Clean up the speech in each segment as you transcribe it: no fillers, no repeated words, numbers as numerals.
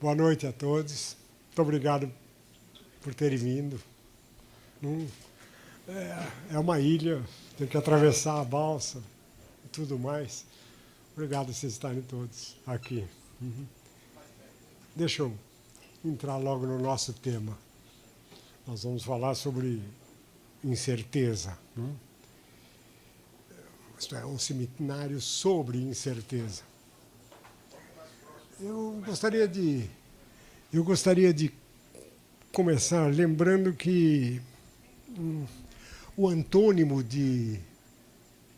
Boa noite a todos. Muito obrigado por terem vindo. É uma ilha, tem que atravessar a balsa e tudo mais. Obrigado por vocês estarem todos aqui. Deixa eu entrar logo no nosso tema. Nós vamos falar sobre incerteza. Isto é, um seminário sobre incerteza. Eu gostaria de começar lembrando que o antônimo de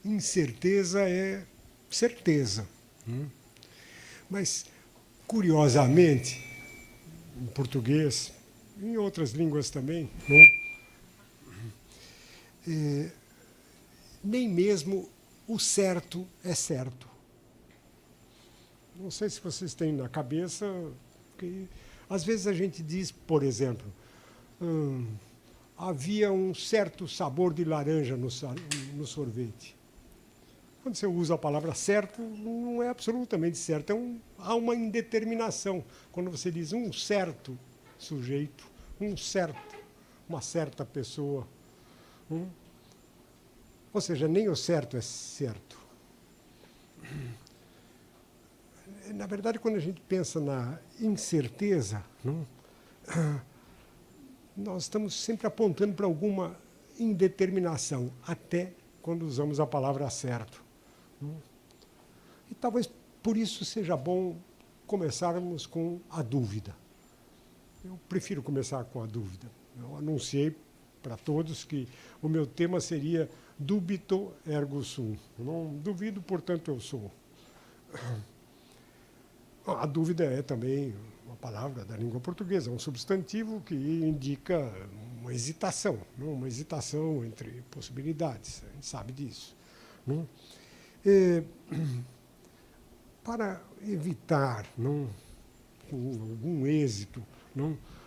incerteza é certeza. Mas, curiosamente, em português, em outras línguas também, nem mesmo o certo é certo. Não sei se vocês têm na cabeça que, às vezes, a gente diz, por exemplo, havia um certo sabor de laranja no sorvete. Quando você usa a palavra certo, não é absolutamente certo. Há uma indeterminação. Quando você diz um certo sujeito, uma certa pessoa. Ou seja, nem o certo é certo. Na verdade, quando a gente pensa na incerteza, nós estamos sempre apontando para alguma indeterminação, até quando usamos a palavra certo. E talvez por isso seja bom começarmos com a dúvida. Eu prefiro começar com a dúvida. Eu anunciei para todos que o meu tema seria dubito ergo sum. Não duvido, portanto eu sou. A dúvida é também uma palavra da língua portuguesa, um substantivo que indica uma hesitação entre possibilidades, a gente sabe disso. Para evitar, com algum êxito,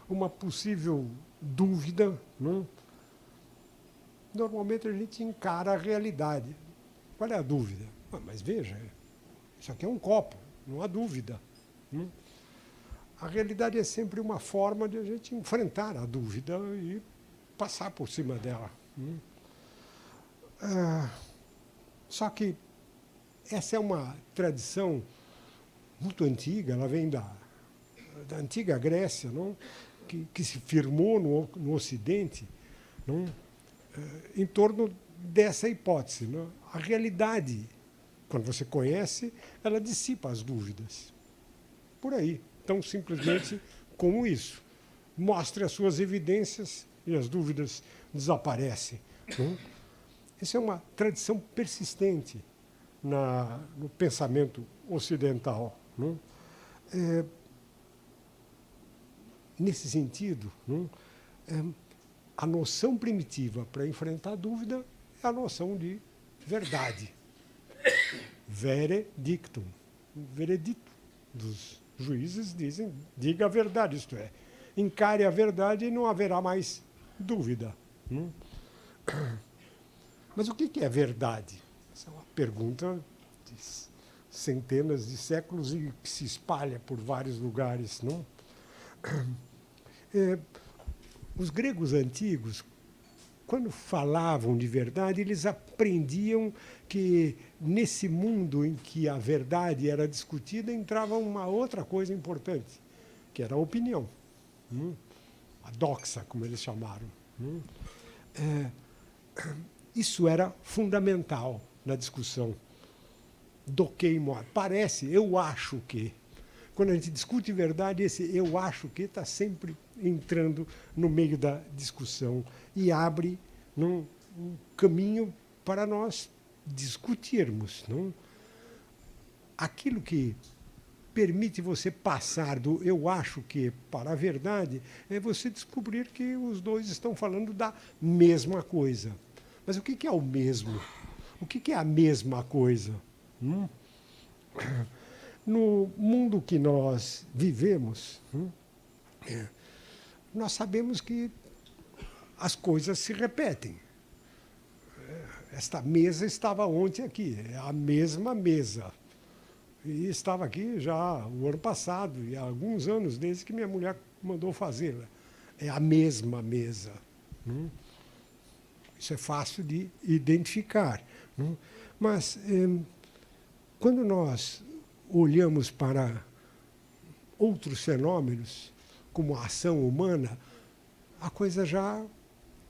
uma possível dúvida, normalmente a gente encara a realidade. Qual é a dúvida? Mas veja, isso aqui é um copo, não há dúvida. A realidade é sempre uma forma de a gente enfrentar a dúvida e passar por cima dela. Só que essa é uma tradição muito antiga, ela vem da antiga Grécia, que se firmou no Ocidente, em torno dessa hipótese. A realidade, quando você conhece, ela dissipa as dúvidas. Por aí, tão simplesmente como isso. Mostre as suas evidências e as dúvidas desaparecem. Essa é uma tradição persistente no pensamento ocidental. Nesse sentido, a noção primitiva para enfrentar a dúvida é a noção de verdade. Vere dictum. Veredito dos juízes dizem, diga a verdade, isto é, encare a verdade e não haverá mais dúvida. Mas o que é verdade? Essa é uma pergunta de centenas de séculos e que se espalha por vários lugares. Os gregos antigos, quando falavam de verdade, eles aprendiam que nesse mundo em que a verdade era discutida, entrava uma outra coisa importante, que era a opinião. A doxa, como eles chamaram. Isso era fundamental na discussão. Do que parece, eu acho que. Quando a gente discute verdade, esse eu acho que está sempre entrando no meio da discussão e abre um caminho para nós discutirmos. Aquilo que permite você passar do eu acho que para a verdade é você descobrir que os dois estão falando da mesma coisa. Mas o que é o mesmo? O que é a mesma coisa? No mundo que nós vivemos, nós sabemos que as coisas se repetem. Esta mesa estava ontem aqui, é a mesma mesa. E estava aqui já o ano passado, e há alguns anos desde que minha mulher mandou fazê-la. É a mesma mesa. Não? Isso é fácil de identificar. Não? Mas, quando nós olhamos para outros fenômenos, como a ação humana, a coisa já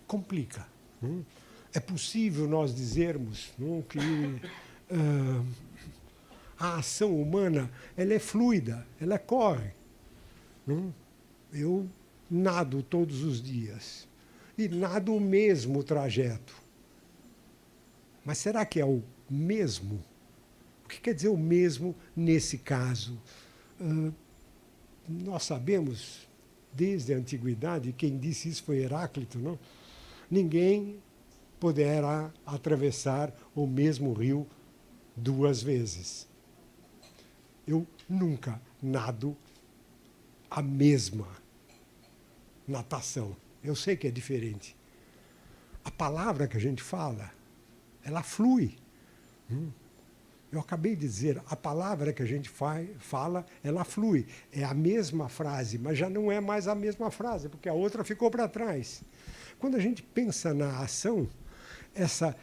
complica. Não? É possível nós dizermos não, que a ação humana ela é fluida, ela corre. Não? Eu nado todos os dias e nado o mesmo trajeto. Mas será que é o mesmo? O que quer dizer o mesmo nesse caso? Nós sabemos, desde a antiguidade, quem disse isso foi Heráclito, não? Ninguém poderá atravessar o mesmo rio duas vezes. Eu nunca nado a mesma natação. Eu sei que é diferente. A palavra que a gente fala, ela flui. Eu acabei de dizer, a palavra que a gente fala, ela flui. É a mesma frase, mas já não é mais a mesma frase, porque a outra ficou para trás. Quando a gente pensa na ação, essa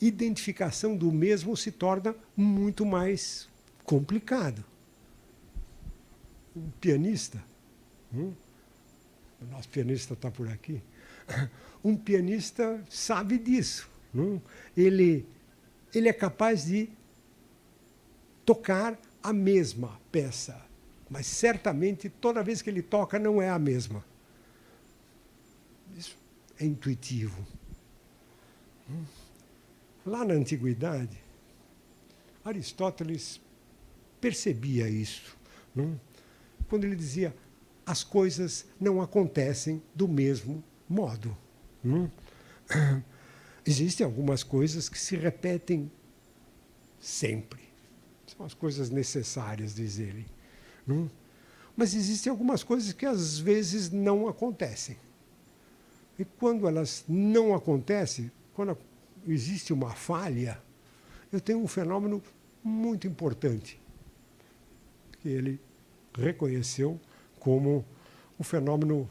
identificação do mesmo se torna muito mais complicado. Um pianista, o nosso pianista está por aqui, um pianista sabe disso. Ele é capaz de tocar a mesma peça, mas certamente toda vez que ele toca não é a mesma. Isso é intuitivo. Lá na antiguidade, Aristóteles percebia isso, quando ele dizia as coisas não acontecem do mesmo modo. Existem algumas coisas que se repetem sempre. São as coisas necessárias, diz ele. Mas existem algumas coisas que às vezes não acontecem. E quando elas não acontecem, quando existe uma falha, eu tenho um fenômeno muito importante, que ele reconheceu como o fenômeno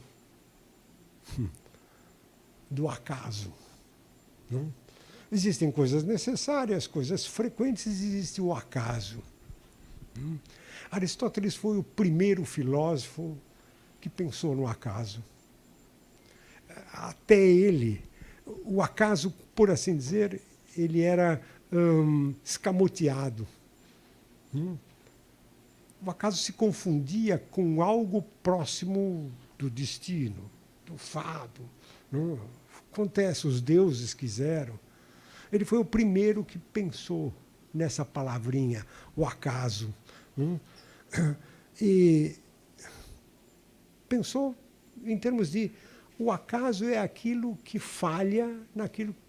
do acaso. Existem coisas necessárias, coisas frequentes, existe o acaso. Aristóteles foi o primeiro filósofo que pensou no acaso. Até ele, o acaso, por assim dizer, ele era escamoteado. O acaso se confundia com algo próximo do destino, do fado. Acontece, os deuses quiseram. Ele foi o primeiro que pensou nessa palavrinha, o acaso. E pensou em termos de o acaso é aquilo que falha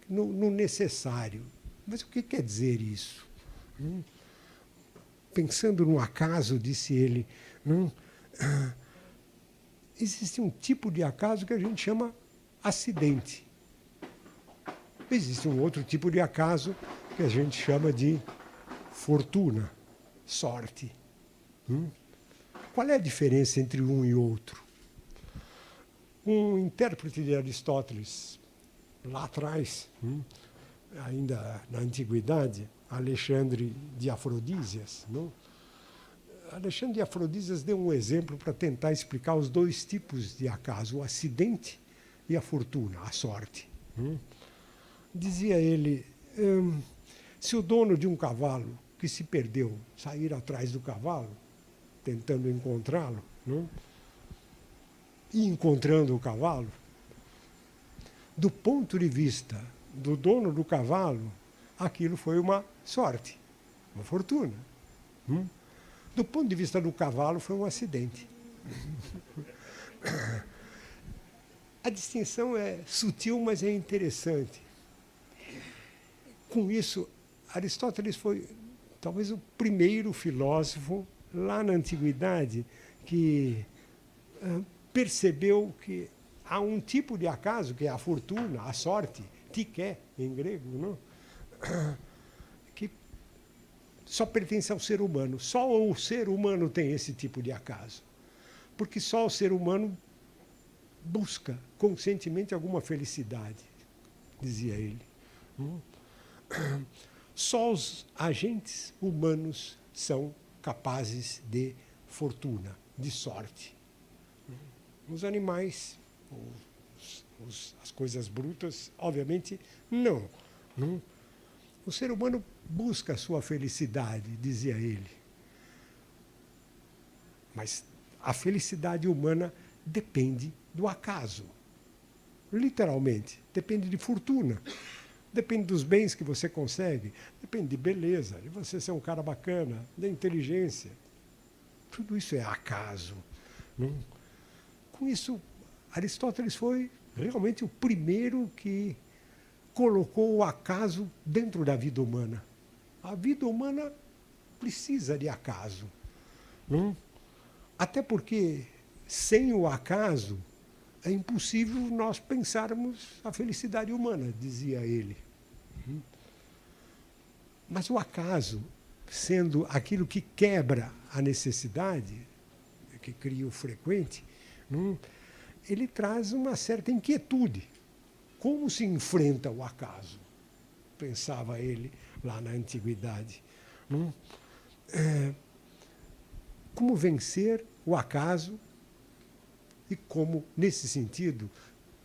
no necessário. Mas o que quer dizer isso? Pensando no acaso, disse ele, existe um tipo de acaso que a gente chama acidente. Existe um outro tipo de acaso que a gente chama de fortuna, sorte. Qual é a diferença entre um e outro? Um intérprete de Aristóteles, lá atrás, ainda na antiguidade, Alexandre de Afrodísias. Alexandre de Afrodísias deu um exemplo para tentar explicar os dois tipos de acaso, o acidente e a fortuna, a sorte. Dizia ele, se o dono de um cavalo que se perdeu sair atrás do cavalo, tentando encontrá-lo, e encontrando o cavalo, do ponto de vista do dono do cavalo, aquilo foi uma sorte, uma fortuna. Do ponto de vista do cavalo, foi um acidente. A distinção é sutil, mas é interessante. Com isso, Aristóteles foi talvez o primeiro filósofo lá na antiguidade que percebeu que há um tipo de acaso, que é a fortuna, a sorte, tiké em grego, que só pertence ao ser humano. Só o ser humano tem esse tipo de acaso. Porque só o ser humano busca conscientemente alguma felicidade, dizia ele. Só os agentes humanos são capazes de fortuna, de sorte. Os animais, as coisas brutas, obviamente, não. O ser humano busca a sua felicidade, dizia ele. Mas a felicidade humana depende do acaso. Literalmente, depende de fortuna. Depende dos bens que você consegue, depende de beleza, de você ser um cara bacana, da inteligência. Tudo isso é acaso. Não? Com isso, Aristóteles foi realmente o primeiro que colocou o acaso dentro da vida humana. A vida humana precisa de acaso. Não? Até porque, sem o acaso, é impossível nós pensarmos a felicidade humana, dizia ele. Mas o acaso, sendo aquilo que quebra a necessidade, que cria o frequente, ele traz uma certa inquietude. Como se enfrenta o acaso? Pensava ele lá na antiguidade. Como vencer o acaso e como, nesse sentido,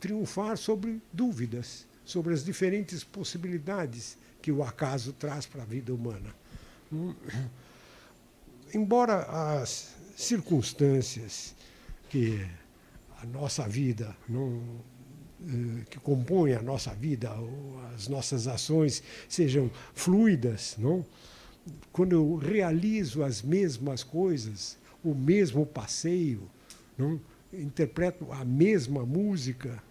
triunfar sobre dúvidas, sobre as diferentes possibilidades que o acaso traz para a vida humana. Embora as circunstâncias que a nossa vida, que compõem a nossa vida, as nossas ações sejam fluidas, quando eu realizo as mesmas coisas, o mesmo passeio, interpreto a mesma música,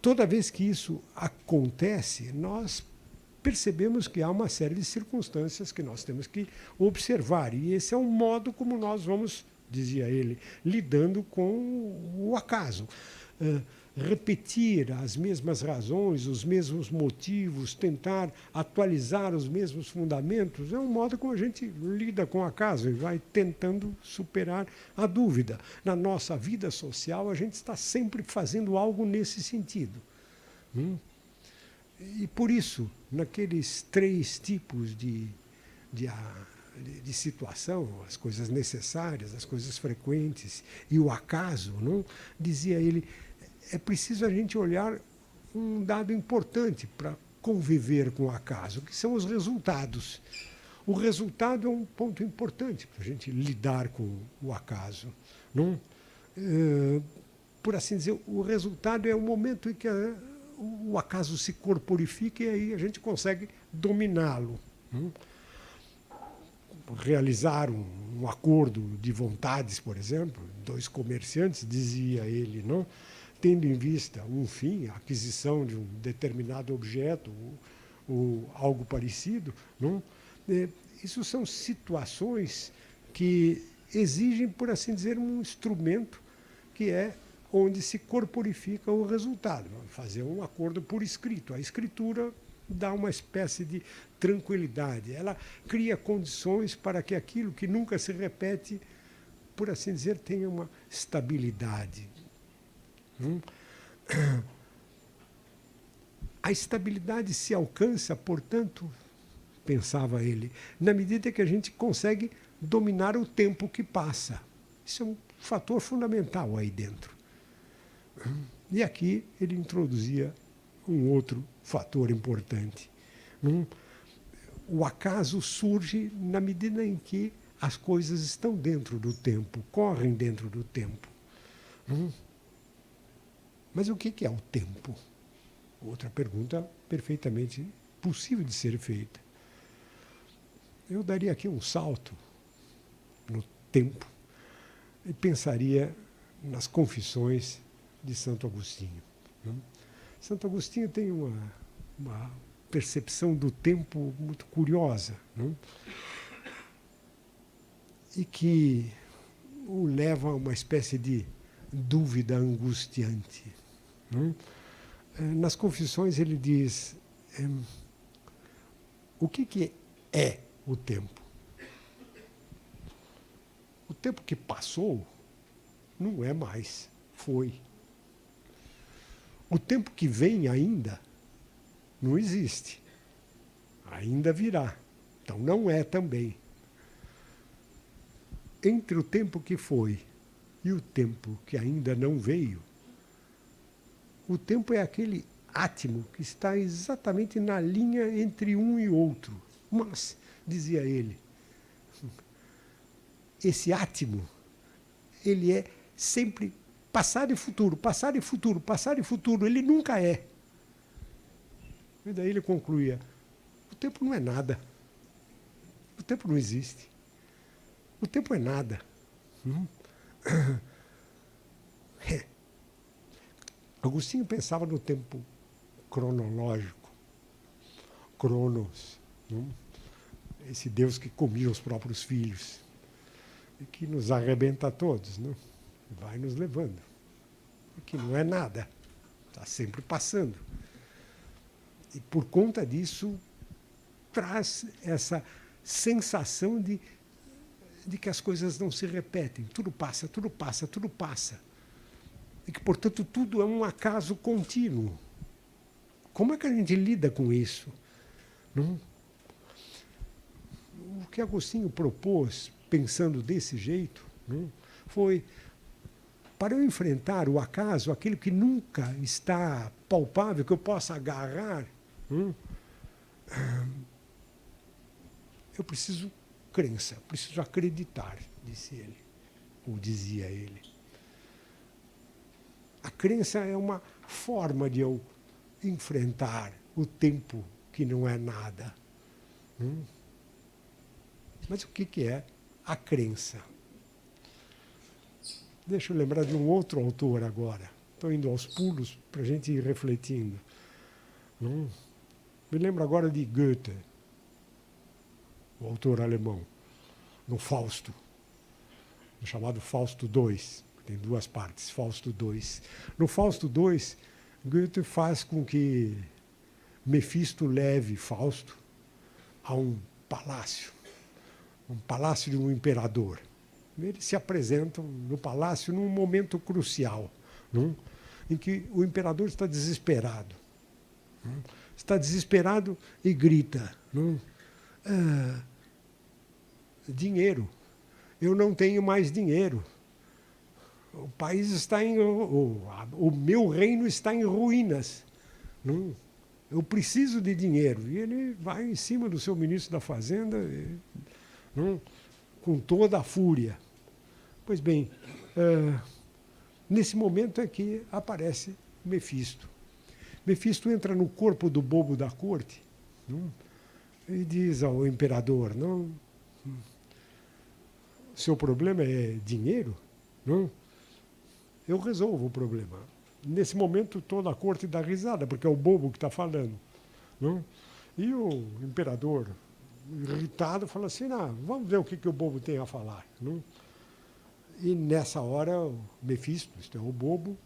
toda vez que isso acontece, nós percebemos que há uma série de circunstâncias que nós temos que observar. E esse é um modo como nós vamos, dizia ele, lidando com o acaso. Repetir as mesmas razões, os mesmos motivos, tentar atualizar os mesmos fundamentos, é um modo como a gente lida com o acaso e vai tentando superar a dúvida. Na nossa vida social, a gente está sempre fazendo algo nesse sentido. E por isso, naqueles 3 tipos de situação, as coisas necessárias, as coisas frequentes e o acaso, dizia ele, é preciso a gente olhar um dado importante para conviver com o acaso, que são os resultados. O resultado é um ponto importante para a gente lidar com o acaso. Por assim dizer, o resultado é o momento em que o acaso se corporifica e aí a gente consegue dominá-lo. Realizar um acordo de vontades, por exemplo, 2 comerciantes, dizia ele, tendo em vista um fim, a aquisição de um determinado objeto ou algo parecido, isso são situações que exigem, por assim dizer, um instrumento que é onde se corporifica o resultado. Fazer um acordo por escrito. A escritura dá uma espécie de tranquilidade. Ela cria condições para que aquilo que nunca se repete, por assim dizer, tenha uma estabilidade. A estabilidade se alcança, portanto, pensava ele, na medida que a gente consegue dominar o tempo que passa. Isso é um fator fundamental aí dentro. E aqui ele introduzia um outro fator importante. O acaso surge na medida em que as coisas estão dentro do tempo, correm dentro do tempo. Mas o que é o tempo? Outra pergunta perfeitamente possível de ser feita. Eu daria aqui um salto no tempo e pensaria nas Confissões de Santo Agostinho. Santo Agostinho tem uma percepção do tempo muito curiosa, e que o leva a uma espécie de dúvida angustiante. Nas Confissões ele diz, o que é o tempo. O tempo que passou não é mais, foi. O tempo que vem ainda não existe. Ainda virá. Então não é também. Entre o tempo que foi e o tempo que ainda não veio, o tempo é aquele átimo que está exatamente na linha entre um e outro. Mas, dizia ele, esse átimo, ele é sempre passado e futuro, passado e futuro, passado e futuro. Ele nunca é. E daí ele concluía, o tempo não é nada. O tempo não existe. O tempo é nada. Agostinho pensava no tempo cronológico, Cronos, esse Deus que comia os próprios filhos e que nos arrebenta a todos, vai nos levando, que não é nada, está sempre passando. E por conta disso traz essa sensação de que as coisas não se repetem, tudo passa, tudo passa, tudo passa. E que, portanto, tudo é um acaso contínuo. Como é que a gente lida com isso? Não? O que Agostinho propôs, pensando desse jeito, foi, para eu enfrentar o acaso, aquele que nunca está palpável, que eu possa agarrar, eu preciso crença, preciso acreditar, disse ele, ou dizia ele. A crença é uma forma de eu enfrentar o tempo que não é nada. Mas o que é a crença? Deixa eu lembrar de um outro autor agora. Estou indo aos pulos para a gente ir refletindo. Me lembro agora de Goethe, o autor alemão, no Fausto, no chamado Fausto II. Tem duas partes, Fausto II. No Fausto II, Goethe faz com que Mefisto leve Fausto a um palácio de um imperador. Eles se apresentam no palácio num momento crucial, em que o imperador está desesperado. Está desesperado e grita, dinheiro, eu não tenho mais dinheiro. O país está o meu reino está em ruínas. Eu preciso de dinheiro. E ele vai em cima do seu ministro da Fazenda com toda a fúria. Pois bem, nesse momento é que aparece Mefisto. Mefisto entra no corpo do bobo da corte e diz ao imperador, seu problema é dinheiro? Eu resolvo o problema. Nesse momento, toda a corte dá risada, porque é o bobo que está falando. E o imperador, irritado, fala assim, vamos ver o que o bobo tem a falar. E nessa hora, o Mefisto, isto é, o bobo,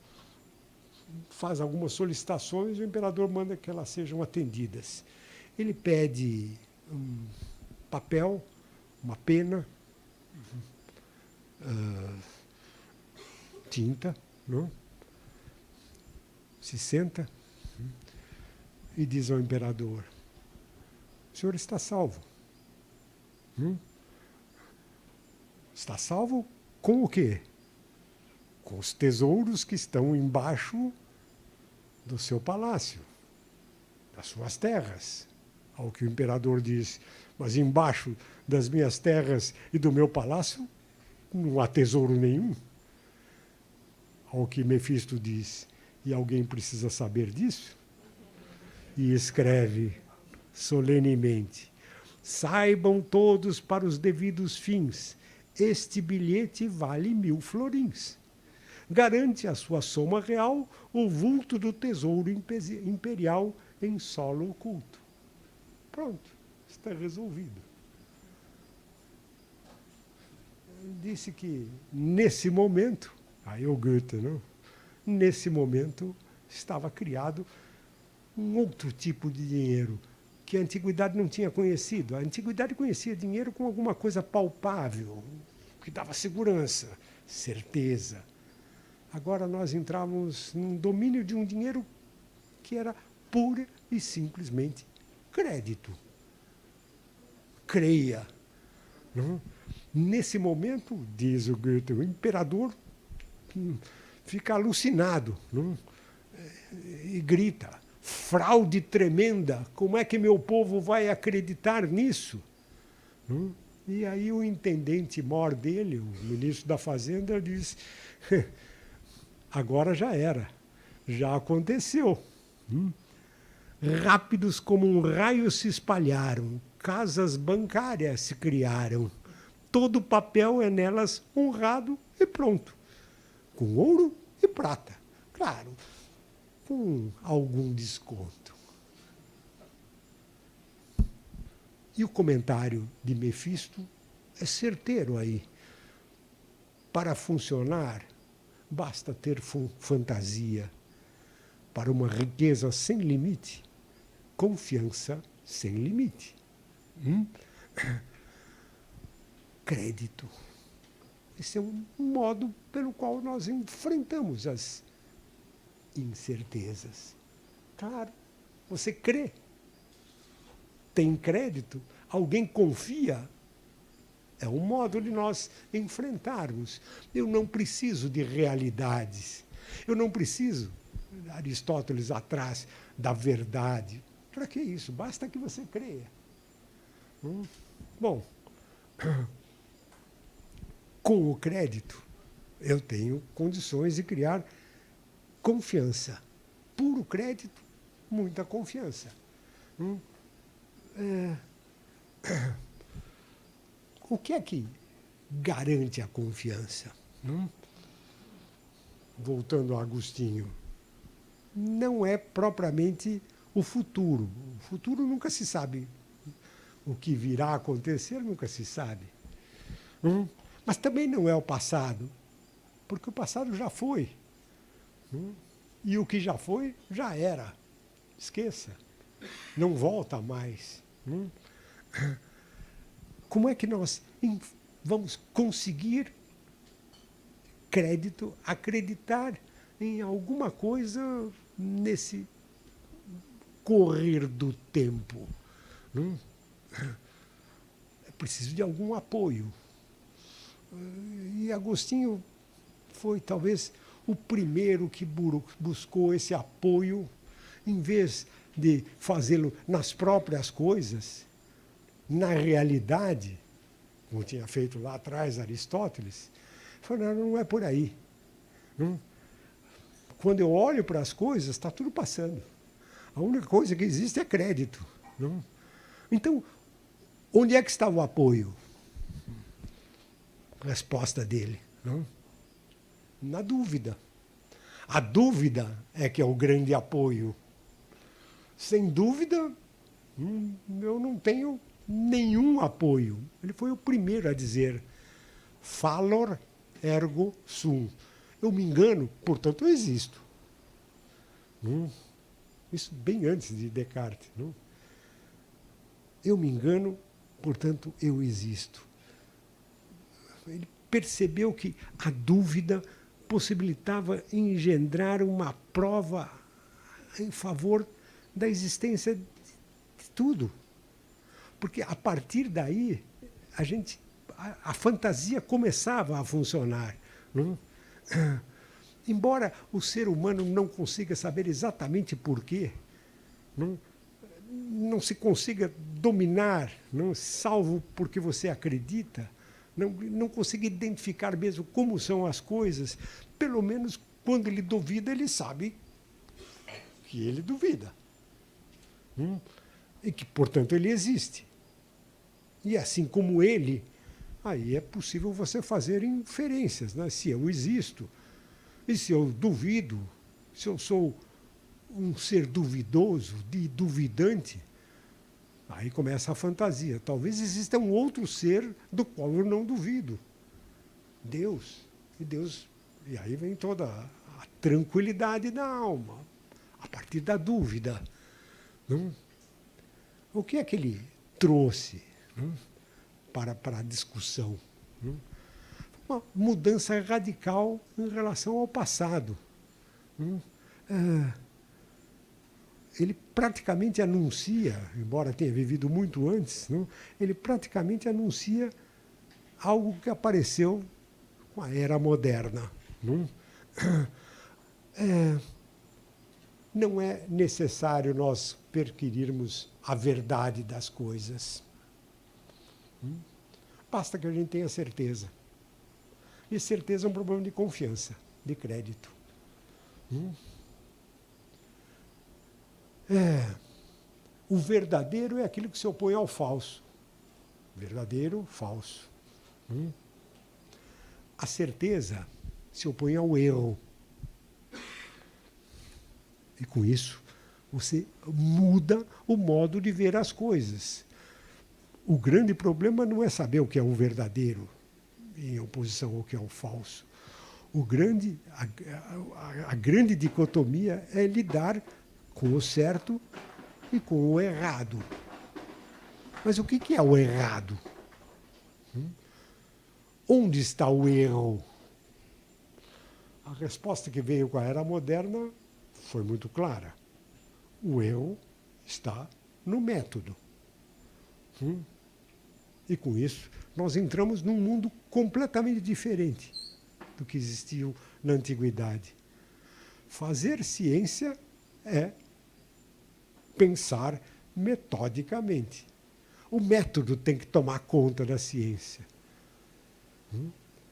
faz algumas solicitações e o imperador manda que elas sejam atendidas. Ele pede um papel, uma pena, tinta, se senta e diz ao imperador, o senhor está salvo. Está salvo com o quê? Com os tesouros que estão embaixo do seu palácio, das suas terras. Ao que o imperador diz, mas embaixo das minhas terras e do meu palácio não há tesouro nenhum. Ao que Mefisto diz, e alguém precisa saber disso? E escreve solenemente, saibam todos para os devidos fins, este bilhete vale 1000 florins. Garante a sua soma real o vulto do tesouro imperial em solo oculto. Pronto, está resolvido. Ele disse que, nesse momento, aí o Goethe, nesse momento, estava criado um outro tipo de dinheiro, que a antiguidade não tinha conhecido. A antiguidade conhecia dinheiro como alguma coisa palpável, que dava segurança, certeza. Agora nós entramos num domínio de um dinheiro que era pura e simplesmente crédito. Creia. Não? Nesse momento, diz o Goethe, o imperador fica alucinado, não? E grita: fraude tremenda, como é que meu povo vai acreditar nisso? Não? E aí o intendente-mor dele, o ministro da Fazenda, diz: agora já era, já aconteceu. Rápidos como um raio se espalharam, casas bancárias se criaram, todo papel é nelas honrado e pronto, com ouro e prata, claro, com algum desconto. E o comentário de Mefisto é certeiro aí. Para funcionar, basta ter fantasia. Para uma riqueza sem limite, confiança sem limite. Crédito. Esse é um modo pelo qual nós enfrentamos as incertezas. Claro, você crê. Tem crédito, alguém confia. É um modo de nós enfrentarmos. Eu não preciso de realidades. Eu não preciso, Aristóteles atrás, da verdade. Para que isso? Basta que você creia. Bom, com o crédito, eu tenho condições de criar confiança. Puro crédito, muita confiança. O que é que garante a confiança? Voltando a Agostinho, não é propriamente o futuro. O futuro nunca se sabe. O que virá a acontecer nunca se sabe. Mas também não é o passado, porque o passado já foi. E o que já foi, já era. Esqueça. Não volta mais. Como é que nós vamos conseguir crédito, acreditar em alguma coisa nesse correr do tempo? É preciso de algum apoio. E Agostinho foi talvez o primeiro que buscou esse apoio, em vez de fazê-lo nas próprias coisas, na realidade, como tinha feito lá atrás Aristóteles. Falou: não é por aí. Quando eu olho para as coisas, está tudo passando. A única coisa que existe é crédito. Então, onde é que está o apoio? Resposta dele: na dúvida. A dúvida é que é o grande apoio. Sem dúvida, eu não tenho nenhum apoio. Ele foi o primeiro a dizer: fallor ergo sum. Eu me engano, portanto eu existo. Isso bem antes de Descartes. Eu me engano, portanto eu existo. Ele percebeu que a dúvida possibilitava engendrar uma prova em favor da existência de tudo. Porque a partir daí a fantasia começava a funcionar. Embora o ser humano não consiga saber exatamente porquê, não se consiga dominar, salvo porque você acredita, não consiga identificar mesmo como são as coisas, pelo menos quando ele duvida, ele sabe que ele duvida. E que, portanto, ele existe. E assim como ele, aí é possível você fazer inferências, né? Se eu existo, e se eu duvido, se eu sou um ser duvidoso, duvidante, aí começa a fantasia. Talvez exista um outro ser do qual eu não duvido. Deus. E aí vem toda a tranquilidade da alma, a partir da dúvida. O que é que ele trouxe, para a discussão? Uma mudança radical em relação ao passado. Ele praticamente anuncia, embora tenha vivido muito antes, ele praticamente anuncia algo que apareceu com a era moderna. Não é necessário nós perquirirmos a verdade das coisas. Basta que a gente tenha certeza. E certeza é um problema de confiança, de crédito. O verdadeiro é aquilo que se opõe ao falso. Verdadeiro, falso. A certeza se opõe ao erro. E com isso, você muda o modo de ver as coisas. O grande problema não é saber o que é o verdadeiro, em oposição ao que é o falso. A grande dicotomia é lidar com o certo e com o errado. Mas o que é o errado? Onde está o erro? A resposta que veio com a era moderna foi muito clara. O erro está no método. E com isso, nós entramos num mundo completamente diferente do que existia na antiguidade. Fazer ciência é pensar metodicamente. O método tem que tomar conta da ciência.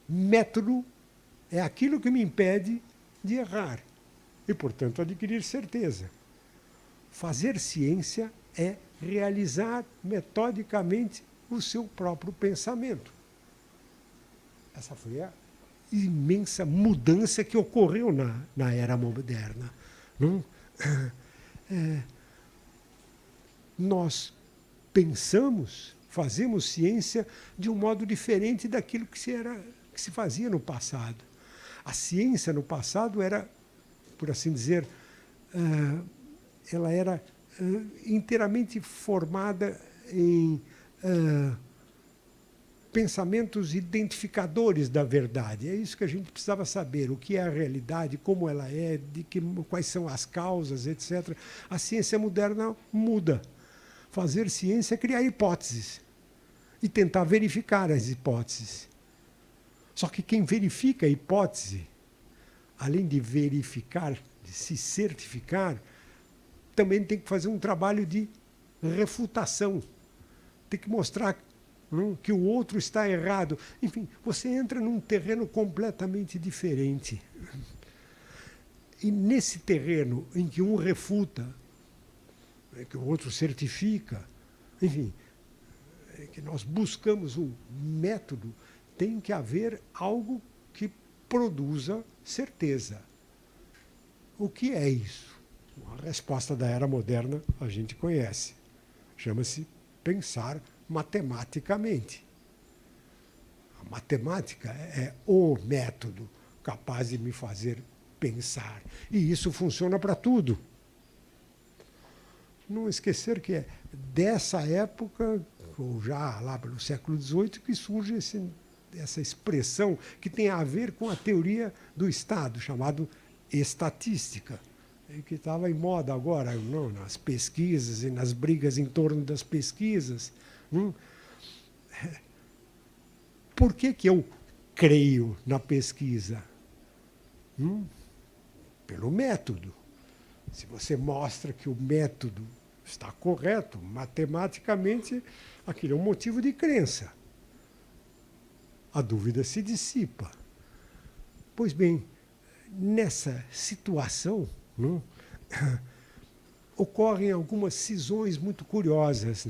Método é aquilo que me impede de errar e, portanto, adquirir certeza. Fazer ciência é realizar metodicamente o seu próprio pensamento. Essa foi a imensa mudança que ocorreu na era moderna. Nós pensamos, fazemos ciência de um modo diferente daquilo que se fazia no passado. A ciência no passado era, por assim dizer, ela era inteiramente formada em pensamentos identificadores da verdade. É isso que a gente precisava saber, o que é a realidade, como ela é, quais são as causas, etc. A ciência moderna muda. Fazer ciência é criar hipóteses e tentar verificar as hipóteses. Só que quem verifica a hipótese, além de verificar, de se certificar, também tem que fazer um trabalho de refutação. Tem que mostrar que o outro está errado. Enfim, você entra num terreno completamente diferente. E nesse terreno em que um refuta, que o outro certifica, enfim, que nós buscamos um método, tem que haver algo que produza certeza. O que é isso? A resposta da era moderna a gente conhece. Chama-se pensar matematicamente. A matemática é o método capaz de me fazer pensar. E isso funciona para tudo. Não esquecer que é dessa época, ou já lá pelo século XVIII, que surge essa expressão que tem a ver com a teoria do Estado, chamado estatística, que estava em moda agora, nas pesquisas e nas brigas em torno das pesquisas. Por que eu creio na pesquisa? Pelo método. Se você mostra que o método está correto, matematicamente, aquilo é um motivo de crença. A dúvida se dissipa. Pois bem, nessa situação, ocorrem algumas cisões muito curiosas.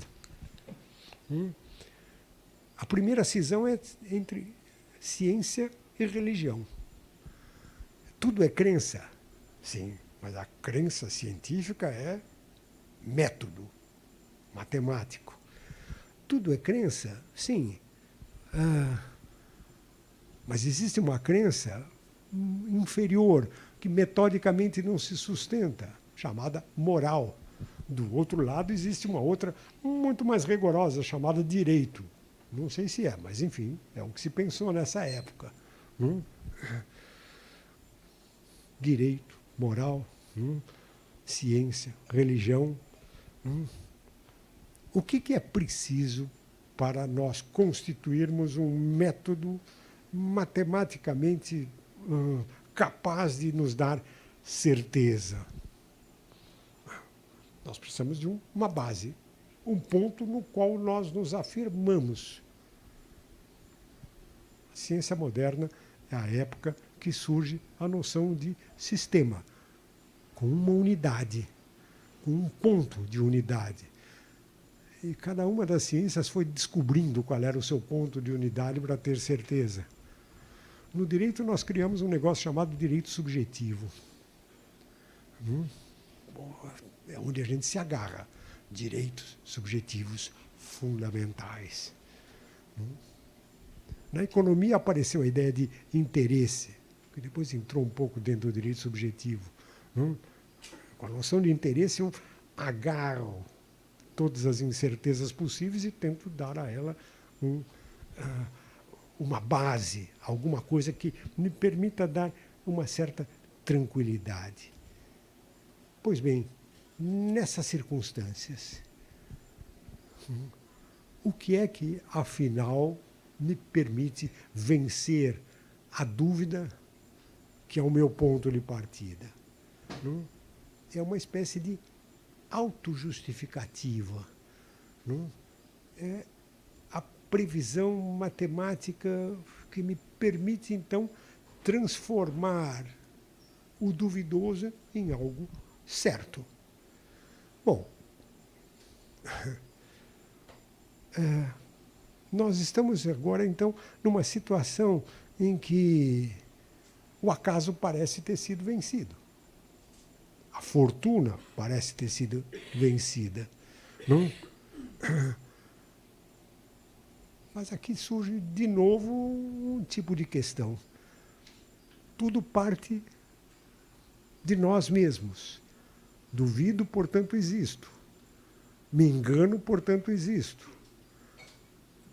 A primeira cisão é entre ciência e religião. Tudo é crença? Sim, mas a crença científica é método matemático. Tudo é crença? Sim. Mas existe uma crença inferior, que metodicamente não se sustenta, chamada moral. Do outro lado, existe uma outra muito mais rigorosa, chamada direito. Não sei se é, mas, enfim, é o que se pensou nessa época. Direito, moral, ciência, religião. O que é preciso para nós constituirmos um método matematicamente capaz de nos dar certeza? Nós precisamos de uma base, um ponto no qual nós nos afirmamos. A ciência moderna é a época que surge a noção de sistema, com uma unidade, com um ponto de unidade. E cada uma das ciências foi descobrindo qual era o seu ponto de unidade para ter certeza. No direito, nós criamos um negócio chamado direito subjetivo. É onde a gente se agarra. Direitos subjetivos fundamentais. Na economia apareceu a ideia de interesse, que depois entrou um pouco dentro do direito subjetivo. Com a noção de interesse, eu agarro todas as incertezas possíveis e tento dar a ela uma base, alguma coisa que me permita dar uma certa tranquilidade. Pois bem, nessas circunstâncias, o que é que, afinal, me permite vencer a dúvida que é o meu ponto de partida? É uma espécie de autojustificativa. É a previsão matemática que me permite, então, transformar o duvidoso em algo certo. Bom, nós estamos agora, então, numa situação em que o acaso parece ter sido vencido. A fortuna parece ter sido vencida. Mas aqui surge de novo um tipo de questão. Tudo parte de nós mesmos. Duvido, portanto existo. Me engano, portanto existo.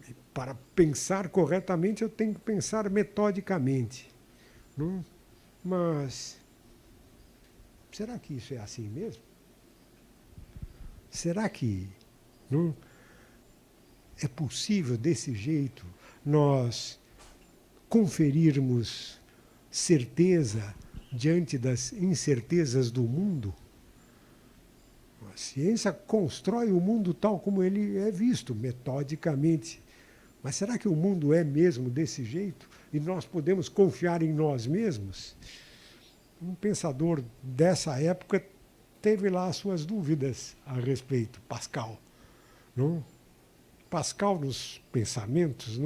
E para pensar corretamente, eu tenho que pensar metodicamente. Mas será que isso é assim mesmo? Será que é possível, desse jeito, nós conferirmos certeza diante das incertezas do mundo? A ciência constrói o mundo tal como ele é visto, metodicamente. Mas será que o mundo é mesmo desse jeito? E nós podemos confiar em nós mesmos? Um pensador dessa época teve lá as suas dúvidas a respeito, Pascal. Pascal, nos pensamentos,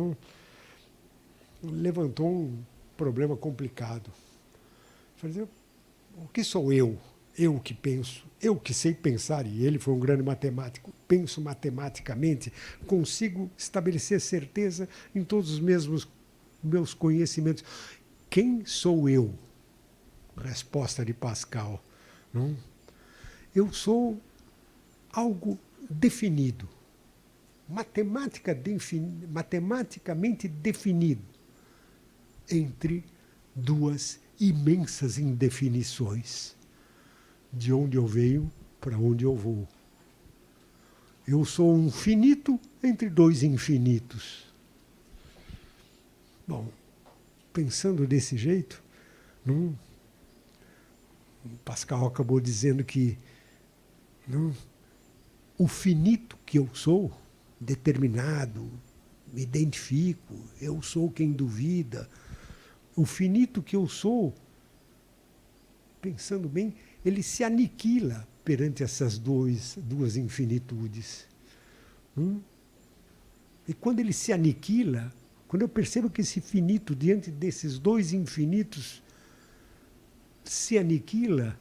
levantou um problema complicado. Falei, o que sou eu? Eu que penso, eu que sei pensar, e ele foi um grande matemático, penso matematicamente, consigo estabelecer certeza em todos os meus conhecimentos. Quem sou eu? Resposta de Pascal. Eu sou algo definido, matematicamente definido, entre duas imensas indefinições. De onde eu venho, para onde eu vou. Eu sou um finito entre dois infinitos. Bom, pensando desse jeito, Pascal acabou dizendo que o finito que eu sou, determinado, me identifico, eu sou quem duvida, o finito que eu sou, pensando bem, ele se aniquila perante essas duas infinitudes. E quando ele se aniquila, quando eu percebo que esse finito, diante desses dois infinitos, se aniquila,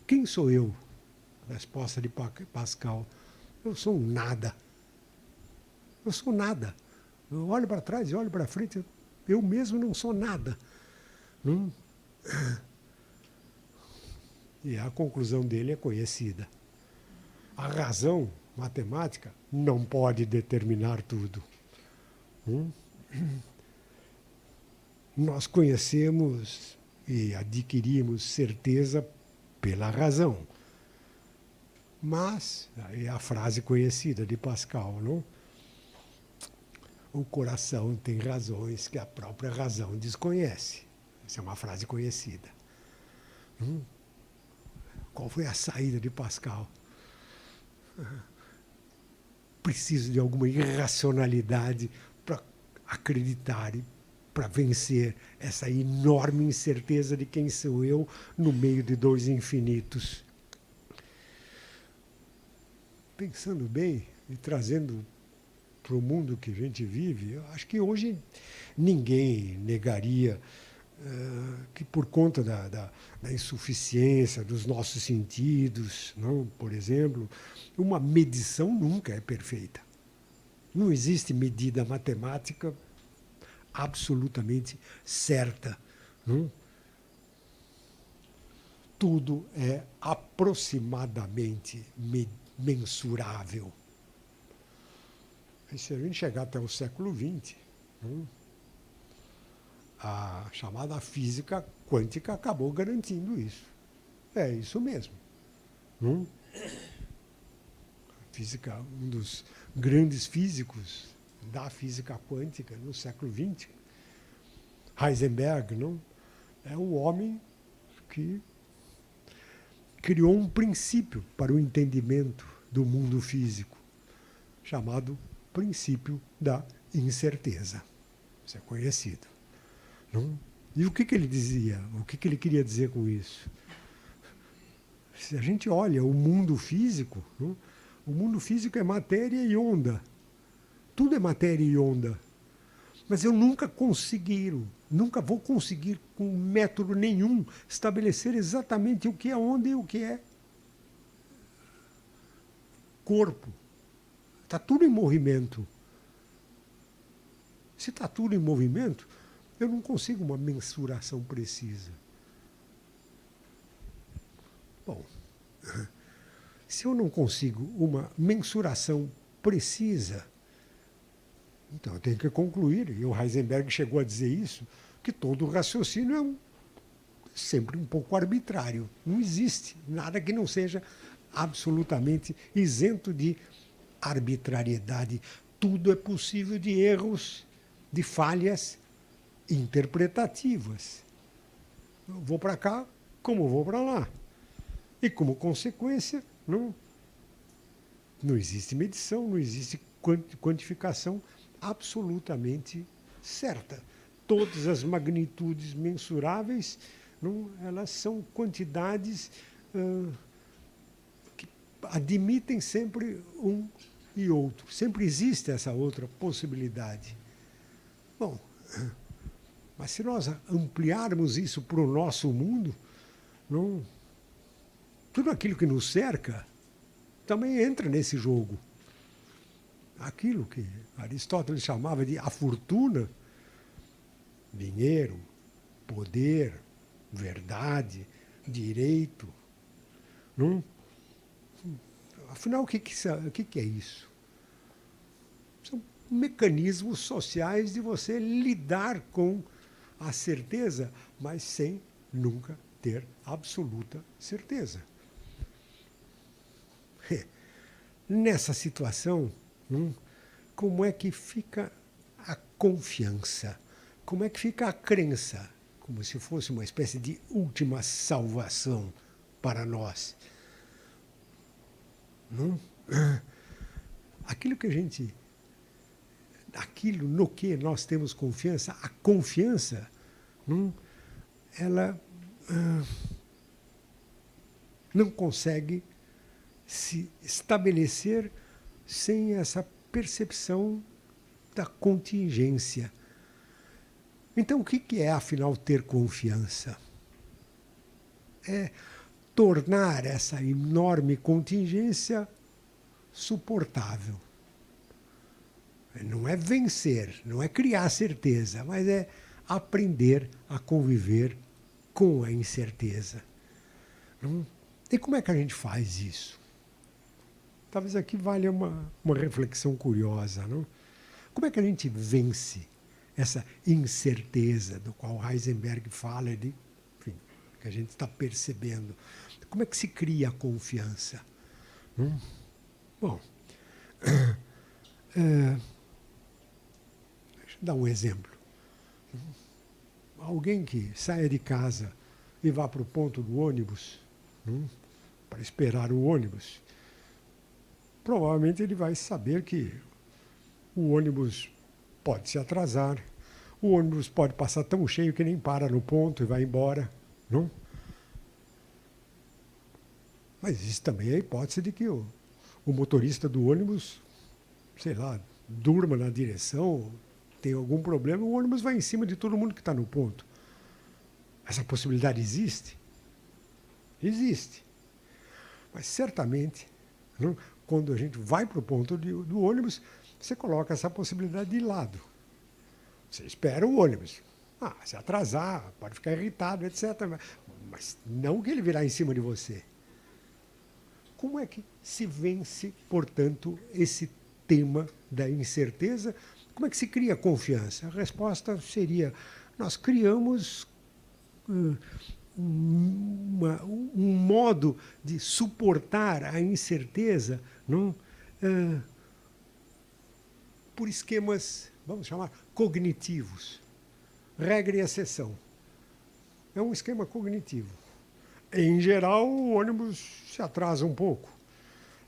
quem sou eu? Resposta de Pascal. Eu sou um nada. Eu sou nada. Eu olho para trás e olho para frente, eu mesmo não sou nada. E a conclusão dele é conhecida. A razão matemática não pode determinar tudo. Nós conhecemos e adquirimos certeza pela razão. Mas, aí é a frase conhecida de Pascal, não? O coração tem razões que a própria razão desconhece. Essa é uma frase conhecida. Qual foi a saída de Pascal? Preciso de alguma irracionalidade para acreditar e para vencer essa enorme incerteza de quem sou eu no meio de dois infinitos. Pensando bem e trazendo para o mundo que a gente vive, eu acho que hoje ninguém negaria que por conta da insuficiência dos nossos sentidos, não, por exemplo, uma medição nunca é perfeita. Não existe medida matemática absolutamente certa. Não? Tudo é aproximadamente mensurável. E se a gente chegar até o século XX, a chamada física quântica acabou garantindo isso. É isso mesmo. A física, um dos grandes físicos da física quântica no século XX, Heisenberg, não? É o homem que criou um princípio para o entendimento do mundo físico, chamado princípio da incerteza. Isso é conhecido. Não? E o que ele dizia? O que ele queria dizer com isso? Se a gente olha o mundo físico, não? O mundo físico é matéria e onda. Tudo é matéria e onda. Mas eu nunca vou conseguir, com método nenhum, estabelecer exatamente o que é onda e o que é corpo. Está tudo em movimento. Se está tudo em movimento, eu não consigo uma mensuração precisa. Bom, se eu não consigo uma mensuração precisa, então eu tenho que concluir, e o Heisenberg chegou a dizer isso, que todo raciocínio é sempre um pouco arbitrário. Não existe nada que não seja absolutamente isento de arbitrariedade. Tudo é possível de erros, de falhas interpretativas. Eu vou para cá como vou para lá. E como consequência, não existe medição, não existe quantificação absolutamente certa. Todas as magnitudes mensuráveis, não, elas são quantidades que admitem sempre um e outro. Sempre existe essa outra possibilidade. Bom, mas se nós ampliarmos isso para o nosso mundo, não, tudo aquilo que nos cerca também entra nesse jogo. Aquilo que Aristóteles chamava de a fortuna, dinheiro, poder, verdade, direito. Não? Afinal, o que é isso? São mecanismos sociais de você lidar com a certeza, mas sem nunca ter absoluta certeza. Nessa situação, como é que fica a confiança? Como é que fica a crença? Como se fosse uma espécie de última salvação para nós. Aquilo no que nós temos confiança, a confiança, ela não consegue se estabelecer sem essa percepção da contingência. Então, o que é, afinal, ter confiança? É tornar essa enorme contingência suportável. Não é vencer, não é criar certeza, mas é aprender a conviver com a incerteza. E como é que a gente faz isso? talvez aqui valha uma reflexão curiosa, não? Como é que a gente vence essa incerteza do qual Heisenberg fala, enfim, que a gente está percebendo? Como é que se cria a confiança? Bom, deixa eu dar um exemplo. Alguém que saia de casa e vá para o ponto do ônibus, para esperar o ônibus, provavelmente ele vai saber que o ônibus pode se atrasar, o ônibus pode passar tão cheio que nem para no ponto e vai embora, não? Mas existe também a hipótese de que o motorista do ônibus, sei lá, durma na direção, tem algum problema, o ônibus vai em cima de todo mundo que está no ponto. Essa possibilidade existe? Existe. Mas certamente, não, quando a gente vai para o ponto do ônibus, você coloca essa possibilidade de lado. Você espera o ônibus. Se atrasar, pode ficar irritado, etc. Mas não que ele virá em cima de você. Como é que se vence, portanto, esse tema da incerteza? Como é que se cria confiança? A resposta seria: nós criamos um modo de suportar a incerteza, não? Por esquemas, vamos chamar, cognitivos. Regra e exceção. É um esquema cognitivo. Em geral, o ônibus se atrasa um pouco.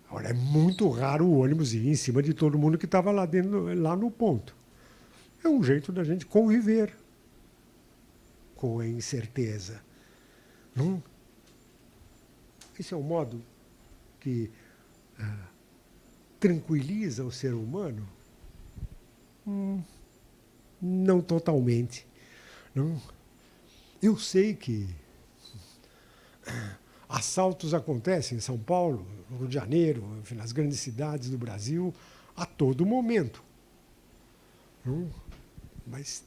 Agora, é muito raro o ônibus ir em cima de todo mundo que estava lá no ponto. É um jeito da gente conviver com a incerteza. Não? Esse é um modo que tranquiliza o ser humano? Não totalmente. Não? Eu sei que assaltos acontecem em São Paulo, no Rio de Janeiro, enfim, nas grandes cidades do Brasil, a todo momento. Não? Mas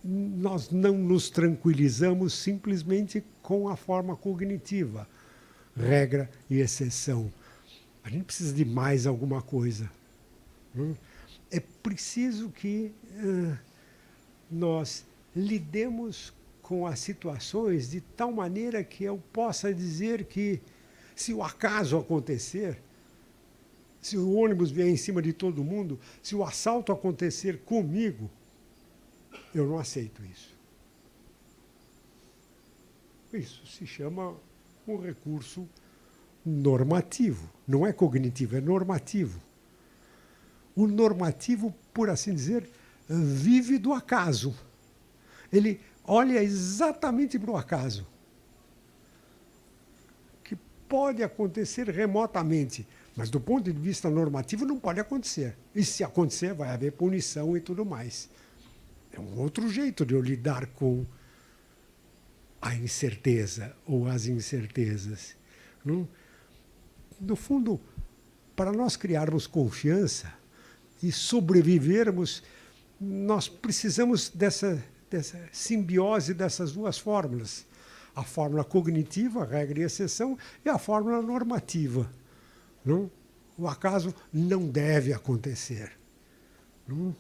nós não nos tranquilizamos simplesmente com a forma cognitiva, regra e exceção. A gente precisa de mais alguma coisa. Não? É preciso que nós lidemos com as situações de tal maneira que eu possa dizer que, se o acaso acontecer, se o ônibus vier em cima de todo mundo, se o assalto acontecer comigo, eu não aceito isso. Isso se chama um recurso normativo. Não é cognitivo, é normativo. O normativo, por assim dizer, vive do acaso. Ele olha exatamente para o acaso, que pode acontecer remotamente, mas do ponto de vista normativo não pode acontecer. E se acontecer, vai haver punição e tudo mais. É um outro jeito de eu lidar com a incerteza ou as incertezas. Não? No fundo, para nós criarmos confiança e sobrevivermos, nós precisamos dessa simbiose dessas duas fórmulas. A fórmula cognitiva, regra e exceção, e a fórmula normativa. Não? O acaso não deve acontecer. Não?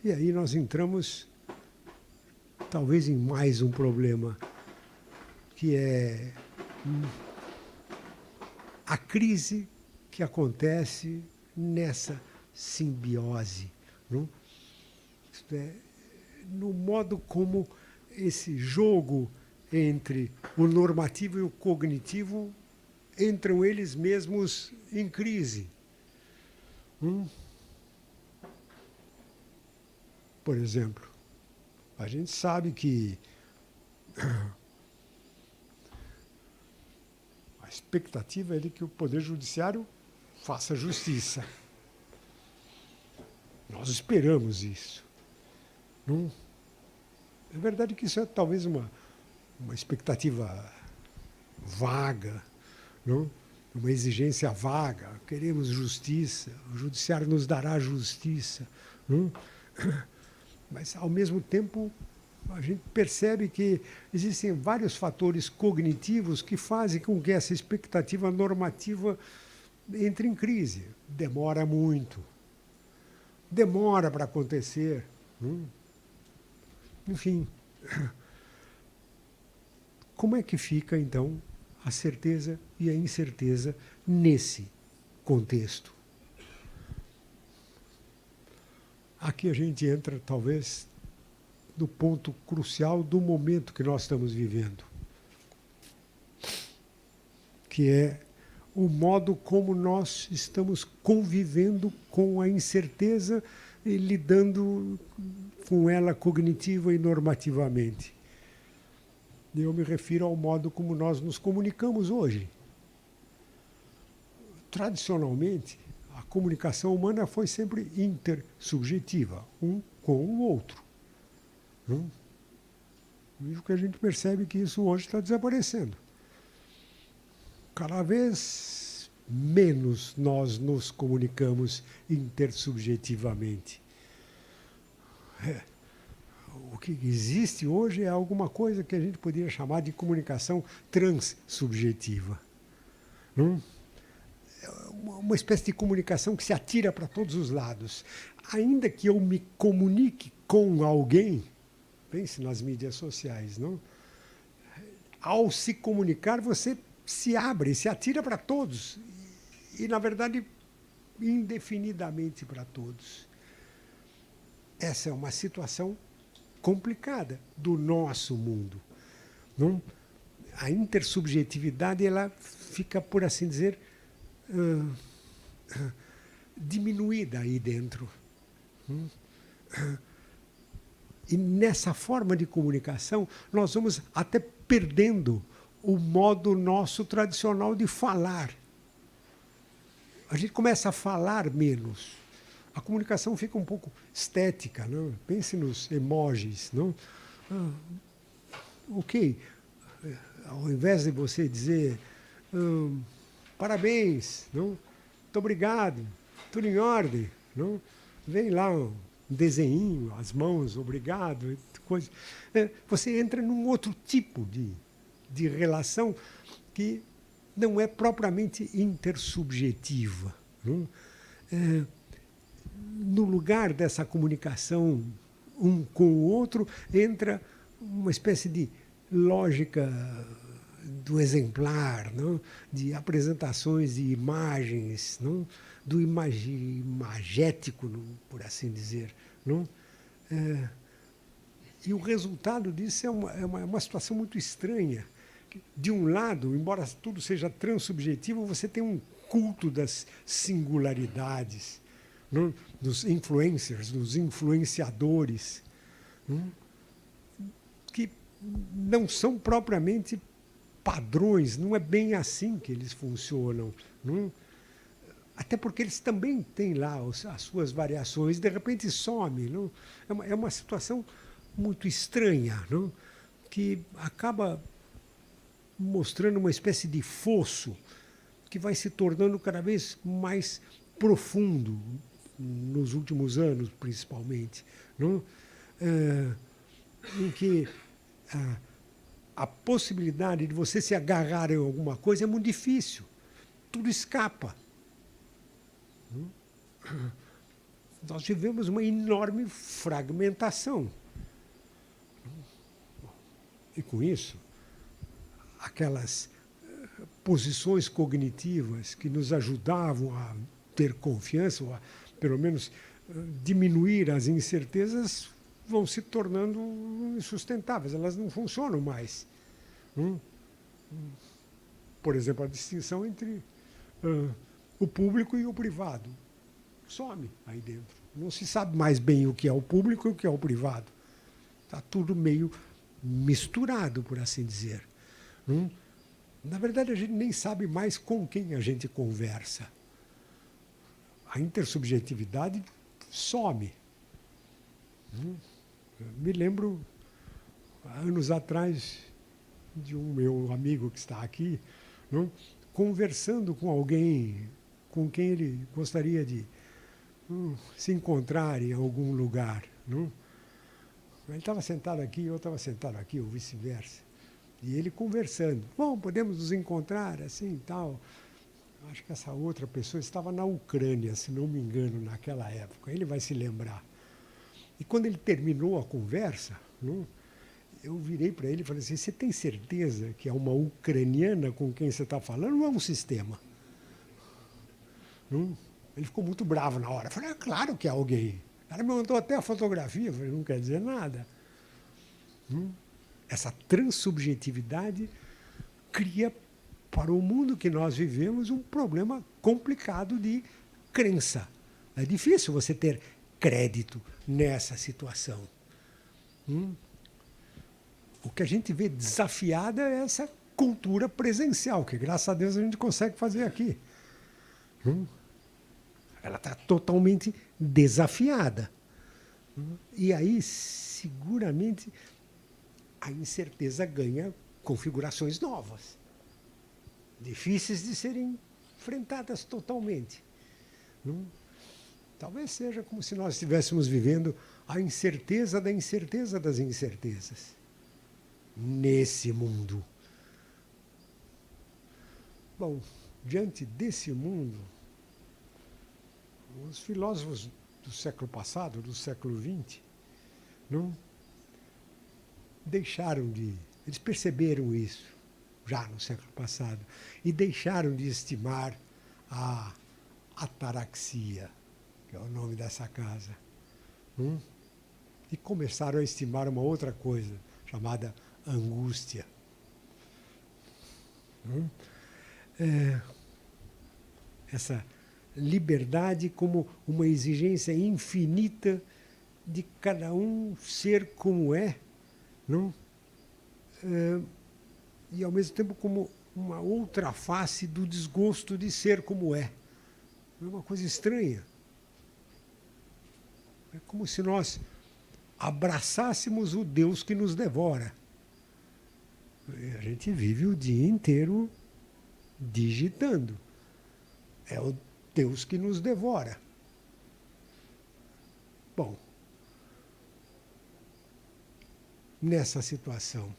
E aí nós entramos, talvez, em mais um problema, que é a crise que acontece nessa simbiose. Não? Isto é, no modo como esse jogo entre o normativo e o cognitivo entram eles mesmos em crise. Por exemplo, a gente sabe que a expectativa é de que o Poder Judiciário faça justiça. Nós esperamos isso. Não? É verdade que isso é talvez uma expectativa vaga, não? Uma exigência vaga. Queremos justiça, o Judiciário nos dará justiça. Não? Mas, ao mesmo tempo, a gente percebe que existem vários fatores cognitivos que fazem com que essa expectativa normativa entre em crise. Demora muito, demora para acontecer. Enfim, como é que fica, então, a certeza e a incerteza nesse contexto? Aqui a gente entra, talvez, no ponto crucial do momento que nós estamos vivendo, que é o modo como nós estamos convivendo com a incerteza e lidando com ela cognitiva e normativamente. Eu me refiro ao modo como nós nos comunicamos hoje. Tradicionalmente, a comunicação humana foi sempre intersubjetiva, um com o outro. E o que a gente percebe que isso hoje está desaparecendo. Cada vez menos nós nos comunicamos intersubjetivamente. O que existe hoje é alguma coisa que a gente poderia chamar de comunicação transsubjetiva. Uma espécie de comunicação que se atira para todos os lados. Ainda que eu me comunique com alguém, pense nas mídias sociais, não? Ao se comunicar, você se abre, se atira para todos. E, na verdade, indefinidamente para todos. Essa é uma situação complicada do nosso mundo. Não? A intersubjetividade ela fica, por assim dizer, diminuída aí dentro. E nessa forma de comunicação, nós vamos até perdendo o modo nosso tradicional de falar. A gente começa a falar menos. A comunicação fica um pouco estética, não? Pense nos emojis, não? Ok, ao invés de você dizer parabéns, não? Muito obrigado, tudo em ordem, não? Vem lá um desenhinho, as mãos, obrigado, coisa. Você entra num outro tipo de relação que não é propriamente intersubjetiva. Não? No lugar dessa comunicação um com o outro, entra uma espécie de lógica do exemplar, não? De apresentações de imagens, não? Do imagético, por assim dizer. Não? E o resultado disso é uma situação muito estranha. De um lado, embora tudo seja transsubjetivo, você tem um culto das singularidades, não? Dos influencers, dos influenciadores, não? Que não são propriamente padrões, não é bem assim que eles funcionam. Não? Até porque eles também têm lá as suas variações, de repente some. Não? É uma situação muito estranha, não? Que acaba mostrando uma espécie de fosso que vai se tornando cada vez mais profundo, nos últimos anos, principalmente, não? Em que a possibilidade de você se agarrar em alguma coisa é muito difícil. Tudo escapa. Nós vivemos uma enorme fragmentação. E com isso, aquelas posições cognitivas que nos ajudavam a ter confiança, ou a, pelo menos, diminuir as incertezas, vão se tornando insustentáveis, elas não funcionam mais. Por exemplo, a distinção entre o público e o privado some aí dentro. Não se sabe mais bem o que é o público e o que é o privado. Está tudo meio misturado, por assim dizer. Na verdade, a gente nem sabe mais com quem a gente conversa. A intersubjetividade some. Me lembro, anos atrás, de um meu amigo que está aqui, conversando com alguém com quem ele gostaria de se encontrar em algum lugar. Ele estava sentado aqui, eu estava sentado aqui, ou vice-versa. E ele conversando. Bom, podemos nos encontrar, assim e tal. Acho que essa outra pessoa estava na Ucrânia, se não me engano, naquela época. Ele vai se lembrar. E quando ele terminou a conversa, não, eu virei para ele e falei assim, você tem certeza que é uma ucraniana com quem você está falando ou é um sistema? Não? Ele ficou muito bravo na hora. Eu falei, claro que é alguém. O cara me mandou até a fotografia. Eu falei, não quer dizer nada. Essa transubjetividade cria para o mundo que nós vivemos um problema complicado de crença. É difícil você ter crédito nessa situação. O que a gente vê desafiada é essa cultura presencial, que graças a Deus a gente consegue fazer aqui. Ela está totalmente desafiada. E aí, seguramente, a incerteza ganha configurações novas, difíceis de serem enfrentadas totalmente. Talvez seja como se nós estivéssemos vivendo a incerteza da incerteza das incertezas nesse mundo. Bom, diante desse mundo, os filósofos do século passado, do século XX, não deixaram de... Eles perceberam isso já no século passado e deixaram de estimar a ataraxia, que é o nome dessa casa, e começaram a estimar uma outra coisa, chamada angústia. Essa liberdade como uma exigência infinita de cada um ser como é, não? E, ao mesmo tempo, como uma outra face do desgosto de ser como é. É uma coisa estranha. É como se nós abraçássemos o Deus que nos devora. E a gente vive o dia inteiro digitando. É o Deus que nos devora. Bom, nessa situação,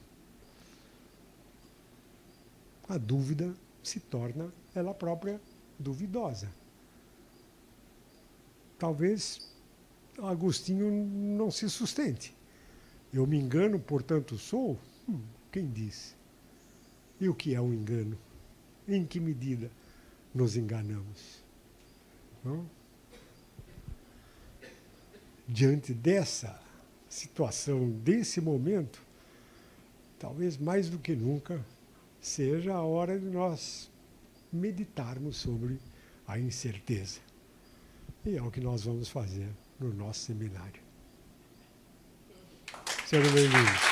a dúvida se torna ela própria duvidosa. Talvez Agostinho não se sustente. Eu me engano, portanto sou? Quem disse? E o que é um engano? Em que medida nos enganamos? Não? Diante dessa situação, desse momento, talvez mais do que nunca, seja a hora de nós meditarmos sobre a incerteza. E é o que nós vamos fazer no nosso seminário. Sejam bem-vindos.